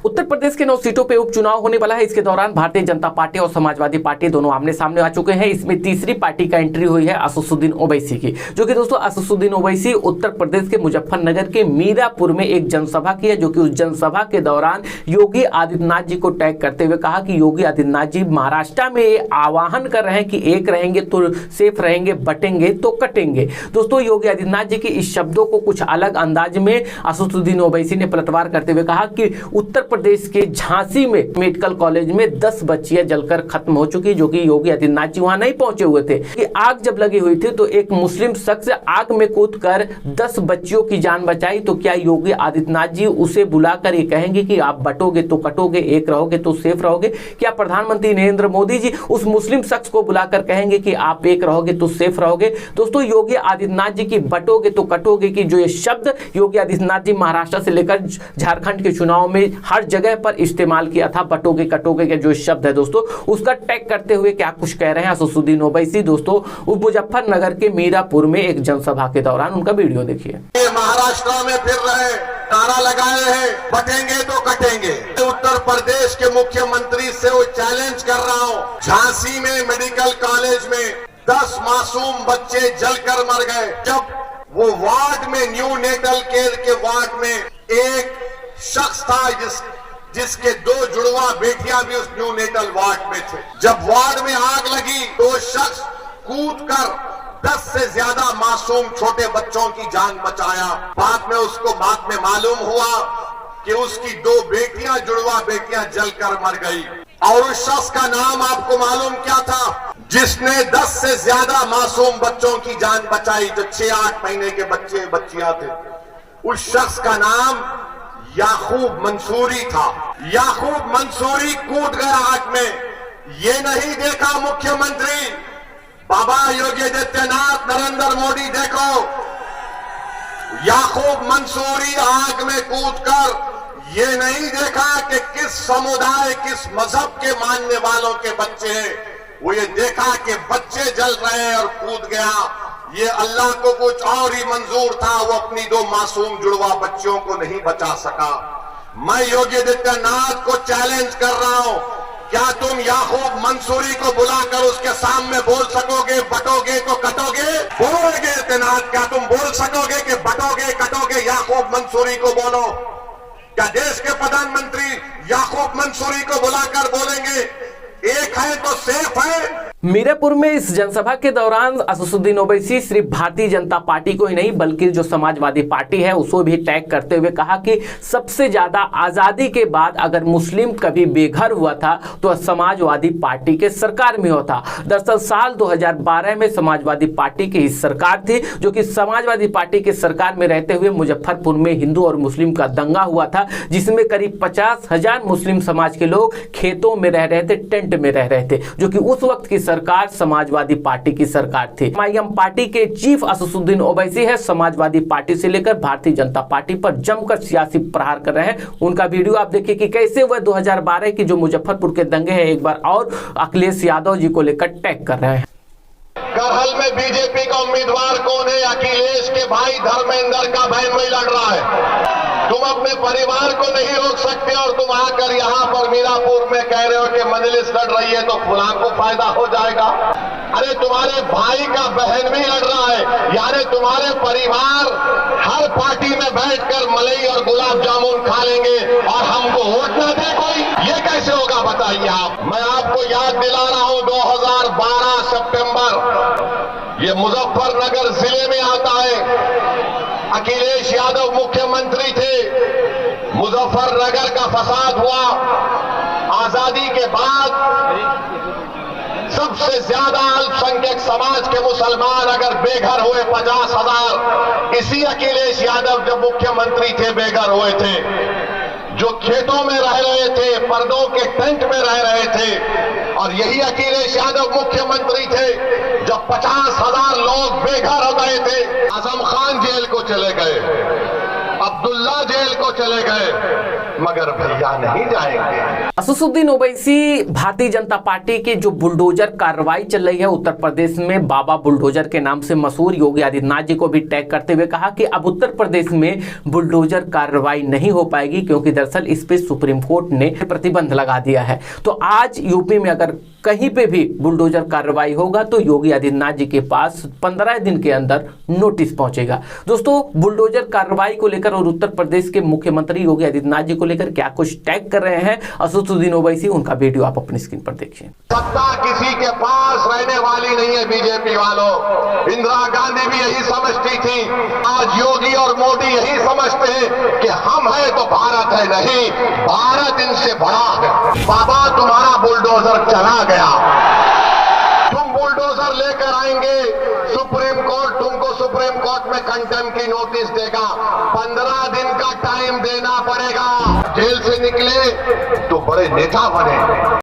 उत्तर प्रदेश के 9 सीटों पे उपचुनाव होने वाला है। इसके दौरान भारतीय जनता पार्टी और समाजवादी पार्टी दोनों आमने सामने आ चुके हैं। इसमें तीसरी पार्टी का एंट्री हुई है असदुद्दीन ओवैसी की, जो कि दोस्तों असदुद्दीन ओवैसी उत्तर प्रदेश के मुजफ्फरनगर के मीरापुर में एक जनसभा की है, जो कि उस जनसभा के दौरान योगी आदित्यनाथ जी को टैग करते हुए कहा कि योगी आदित्यनाथ जी महाराष्ट्र में आह्वान कर रहे हैं कि एक रहेंगे तो सेफ रहेंगे, बटेंगे तो कटेंगे। दोस्तों योगी आदित्यनाथ जी के इस शब्दों को कुछ अलग अंदाज में असदुद्दीन ओवैसी ने पलटवार करते हुए कहा कि उत्तर प्रदेश के झांसी में मेडिकल कॉलेज में 10 बच्चियां जलकर खत्म हो चुकी, जो कि योगी आदित्यनाथ जी वहां नहीं पहुंचे हुए थे। कि आग जब लगी हुई थी तो एक मुस्लिम शख्स आग में कूदकर 10 बच्चियों की जान बचाई, तो क्या योगी आदित्यनाथ जी उसे बुलाकर ये कहेंगे कि आप बटोगे तो कटोगे, एक रहोगे तो सेफ रहोगे? क्या प्रधानमंत्री नरेंद्र मोदी जी उस मुस्लिम शख्स को बुलाकर कहेंगे कि आप एक रहोगे तो सेफ रहोगे? दोस्तों योगी आदित्यनाथ जी की बटोगे तो कटोगे की जो ये शब्द योगी आदित्यनाथ जी महाराष्ट्र से लेकर झारखंड के चुनाव में हर जगह पर इस्तेमाल किया था, बटोगे कटोगे के जो शब्द है दोस्तों, उसका टैग करते हुए क्या कुछ कह रहे हैं असदुद्दीन ओवैसी। दोस्तों मुजफ्फरनगर के मीरापुर में एक जनसभा के दौरान उनका वीडियो देखिए। महाराष्ट्र में फिर रहे, नारा लगाए हैं बटेंगे तो कटेंगे। उत्तर प्रदेश के मुख्यमंत्री से वो चैलेंज कर रहा हूँ, झांसी में मेडिकल कॉलेज में 10 मासूम बच्चे जलकर मर गए। जब वो वार्ड में न्यू नेटल केयर के वार्ड में एक शख्स था जिसके 2 जुड़वा बेटियां भी उस न्यू नेटल वार्ड में थे। जब वार्ड में आग लगी तो शख्स कूदकर 10 से ज्यादा मासूम छोटे बच्चों की जान बचाया। बाद में मालूम हुआ कि उसकी 2 बेटियां जुड़वा बेटियां जलकर मर गई। और उस शख्स का नाम आपको मालूम क्या था जिसने 10 से ज्यादा मासूम बच्चों की जान बचाई, जो 6-8 महीने के बच्चे बच्चियां थे? उस शख्स का नाम याकूब मंसूरी था। याकूब मंसूरी कूद गया आग में। ये नहीं देखा मुख्यमंत्री बाबा योगी आदित्यनाथ, नरेंद्र मोदी, देखो याकूब मंसूरी आग में कूदकर ये नहीं देखा कि किस समुदाय, किस मजहब के मानने वालों के बच्चे हैं। वो ये देखा कि बच्चे जल रहे हैं और कूद गया। ये अल्लाह को कुछ और ही मंजूर था, वो अपनी 2 मासूम जुड़वा बच्चियों को नहीं बचा सका। मैं योगी आदित्यनाथ को चैलेंज कर रहा हूं, क्या तुम याकूब मंसूरी को बुलाकर उसके सामने बोल सकोगे बटोगे तो कटोगे? बोलोगे आदित्यनाथ, क्या तुम बोल सकोगे कि बटोगे कटोगे? याकूब मंसूरी को बोलो। क्या देश के प्रधानमंत्री याकूब मंसूरी को बुलाकर बोलेंगे एक है तो सेफ है? मीरापुर में इस जनसभा के दौरान असदुद्दीन ओवैसी सिर्फ भारतीय जनता पार्टी को ही नहीं बल्कि जो समाजवादी पार्टी है उसको भी टैग करते हुए कहा कि सबसे ज्यादा आजादी के बाद अगर मुस्लिम कभी बेघर हुआ था तो समाजवादी पार्टी के सरकार में होता। दरअसल साल 2012 में समाजवादी पार्टी की ही सरकार थी, जो कि समाजवादी पार्टी के सरकार में रहते हुए मुजफ्फरपुर में हिंदू और मुस्लिम का दंगा हुआ था, जिसमें करीब 50,000 मुस्लिम समाज के लोग खेतों में रह रहे थे, टेंट में रह रहे थे, जो कि उस वक्त की सरकार समाजवादी पार्टी की सरकार थी। एमआईएम पार्टी के चीफ असदुद्दीन ओवैसी है, समाजवादी पार्टी से लेकर भारतीय जनता पार्टी पर जमकर सियासी प्रहार कर रहे हैं। उनका वीडियो आप देखिए कि कैसे वह 2012 की जो मुजफ्फरपुर के दंगे हैं एक बार और अखिलेश यादव जी को लेकर टैग कर रहे हैं। करहल में बीजेपी का उम्मीदवार कौन है? अखिलेश के भाई धर्मेंद्र का बहन में लड़ रहा है। तुम अपने परिवार को नहीं रोक सकते और तुम आकर यहाँ पर मीरापुर में कह रहे हो कि मजलिस लड़ रही है तो फलां को फायदा हो जाएगा। अरे तुम्हारे भाई का बहन भी लड़ रहा है, यानी तुम्हारे परिवार हर पार्टी में बैठकर मलाई और गुलाब जामुन खा लेंगे और हमको वोट न दे कोई? ये कैसे होगा बताइए आप। मैं आपको याद दिला रहा हूं 2012 सितंबर, ये मुजफ्फरनगर जिले में आता है। अखिलेश यादव मुख्यमंत्री थे, मुजफ्फरनगर का फसाद हुआ। आजादी के बाद सबसे ज्यादा अल्पसंख्यक समाज के मुसलमान अगर बेघर हुए 50,000, इसी अखिलेश यादव जब मुख्यमंत्री थे बेघर हुए थे। जो खेतों में रह रहे थे, पर्दों के टेंट में रह रहे थे, और यही अखिलेश यादव मुख्यमंत्री थे जब 50,000 लोग बेघर हो गए थे। आजम खान जेल को चले गए अब्दुल्ला जेल को चले गए मगर भैया नहीं जाएंगे। असदुद्दीन ओवैसी भारतीय जनता पार्टी के जो बुलडोजर कार्रवाई चल रही है उत्तर प्रदेश में, बाबा बुलडोजर के नाम से मशहूर योगी आदित्यनाथ जी को भी टैग करते हुए कहा कि अब उत्तर प्रदेश में बुलडोजर कार्रवाई नहीं हो पाएगी, क्योंकि दरअसल इस पे सुप्रीम कोर्ट ने प्रतिबंध लगा दिया है। तो आज यूपी में अगर कहीं पे भी बुलडोजर कार्रवाई होगा तो योगी आदित्यनाथ जी के पास 15 दिन के अंदर नोटिस पहुंचेगा। दोस्तों, बुलडोजर कार्रवाई को लेकर और उत्तर प्रदेश के मुख्यमंत्री योगी आदित्यनाथ जी को लेकर क्या कुछ टैग कर रहे हैं असदुद्दीन ओवैसी, उनका वीडियो आप अपनी स्क्रीन पर देखिए। सत्ता किसी के पास रहने वाली नहीं है बीजेपी वालों। इंदिरा गांधी भी यही समझती थी, आज योगी और मोदी यही समझते हैं कि हम है तो भारत है। नहीं, भारत इनसे बड़ा है। बाबा तुम्हारा बुलडोजर चला गया, तुम बुलडोजर लेकर आएंगे, सुप्रीम कोर्ट तुमको सुप्रीम कोर्ट में कंटेम्प्ट की नोटिस देगा, 15 दिन का टाइम देना पड़ेगा। जेल से निकले तो बड़े नेता बने।